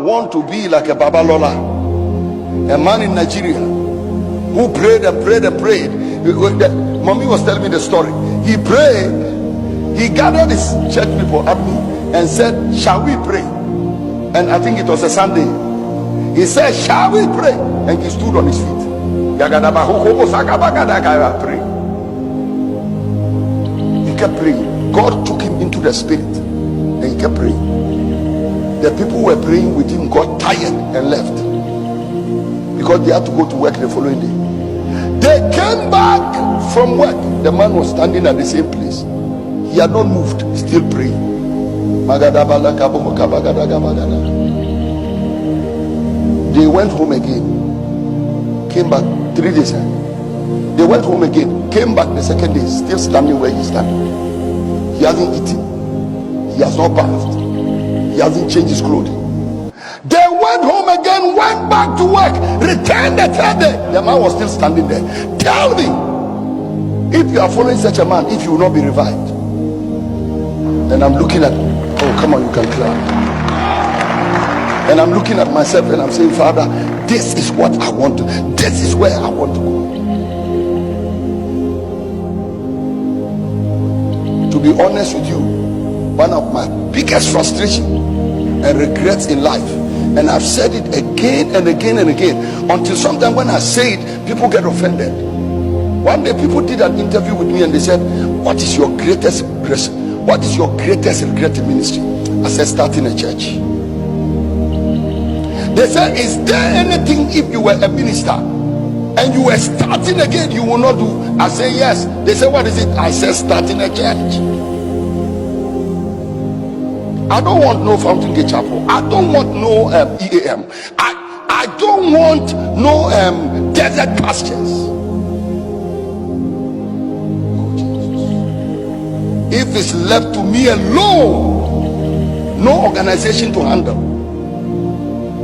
want to be like a Babalola, a man in Nigeria who prayed and prayed and prayed. Mommy was telling me the story. He prayed, he gathered his church people at me and said, shall we pray? And I think it was a Sunday. He said, shall we pray? And he stood on his feet. Pray. He kept praying. God took him into the spirit and he kept praying. The people who were praying with him got tired and left because they had to go to work the following day. They came back from work. The man was standing at the same place. He had not moved, still praying. They went home again, came back 3 days. They went home again, came back the second day, still standing where he's standing. He hasn't eaten, he has not bathed, he hasn't changed his clothing. They went home again, went back to work, returned the third day. The man was still standing there. Tell me, if you are following such a man, if you will not be revived. And I'm looking at, oh come on, you can clap. And I'm looking at myself and I'm saying, Father, this is what I want to, this is where I want to go. To be honest with you, one of my biggest frustrations and regrets in life, and I've said it again and again and again, until sometimes when I say it, people get offended. One day people did an interview with me and they said, what is your greatest regret? What is your greatest regret in ministry? I said, starting a church. They said, is there anything if you were a minister and you were starting again you will not do? I said, yes. They said, what is it? I said, starting a church. I don't want no Fountain Gate Chapel. I don't want no EAM. I don't want no desert pastures. Oh, Jesus. If it's left to me alone, no organization to handle.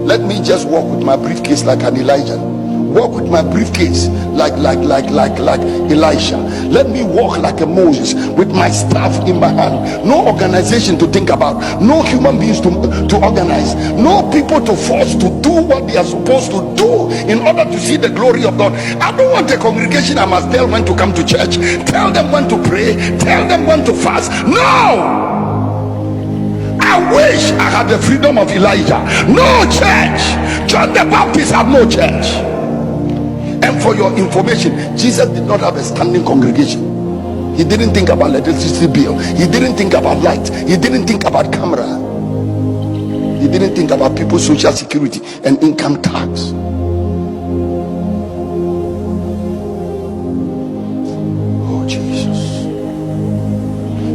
Let me just walk with my briefcase like an Elijah. Walk with my briefcase like Elisha. Let me walk like a Moses with my staff in my hand. No organization to think about, no human beings to organize, no people to force to do what they are supposed to do in order to see the glory of God. I don't want a congregation I must tell when to come to church, tell them when to pray, tell them when to fast. No! I wish I had the freedom of Elijah. No church. John the Baptist had no church. And for your information, Jesus did not have a standing congregation. He didn't think about electricity bill. He didn't think about light. He didn't think about camera. He didn't think about people's social security and income tax. Oh Jesus.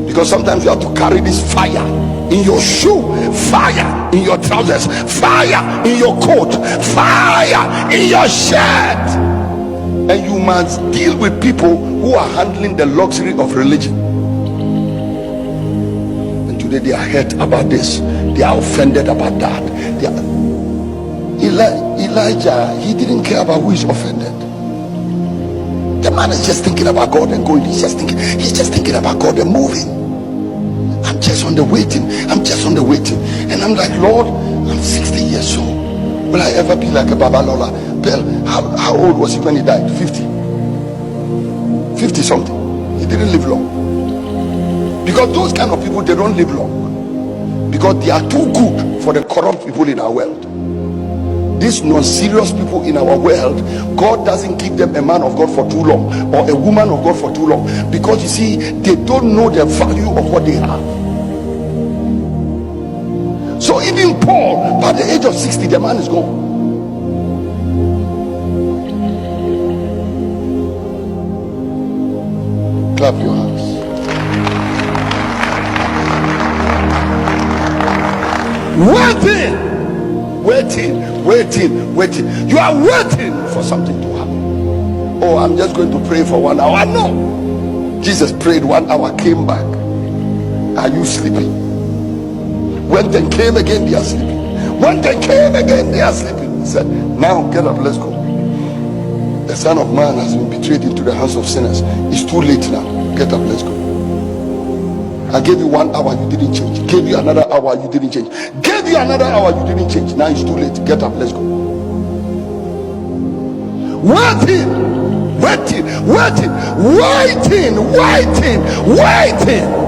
Because sometimes you have to carry this fire in your shoe, fire in your trousers, fire in your coat, fire in your shirt. And you must deal with people who are handling the luxury of religion. And today they are hurt about this, they are offended about that. Elijah, he didn't care about who is offended. The man is just thinking about God and going. He's just thinking about God and moving. I'm just on the waiting. And I'm like, Lord, I'm 60 years old. Will I ever be like a Babalola? Bill, how old was he when he died? 50 something. He didn't live long. Because those kind of people, they don't live long. Because they are too good for the corrupt people in our world. These non-serious people in our world, God doesn't give them a man of God for too long or a woman of God for too long, because you see, they don't know the value of what they have. So even Paul, by the age of 60, the man is gone. Clap your hands. Waiting. You are waiting for something to happen. Oh, I'm just going to pray for 1 hour. No. Jesus prayed 1 hour, came back. Are you sleeping? When they came again, they are sleeping. When they came again, they are sleeping. He said, now get up, let's go. The Son of Man has been betrayed into the hands of sinners. It's too late now. Get up, let's go. I gave you 1 hour, you didn't change. Gave you another hour, you didn't change. Gave you another hour, you didn't change. Now it's too late. Get up, let's go. Waiting, waiting, waiting, waiting, waiting, waiting.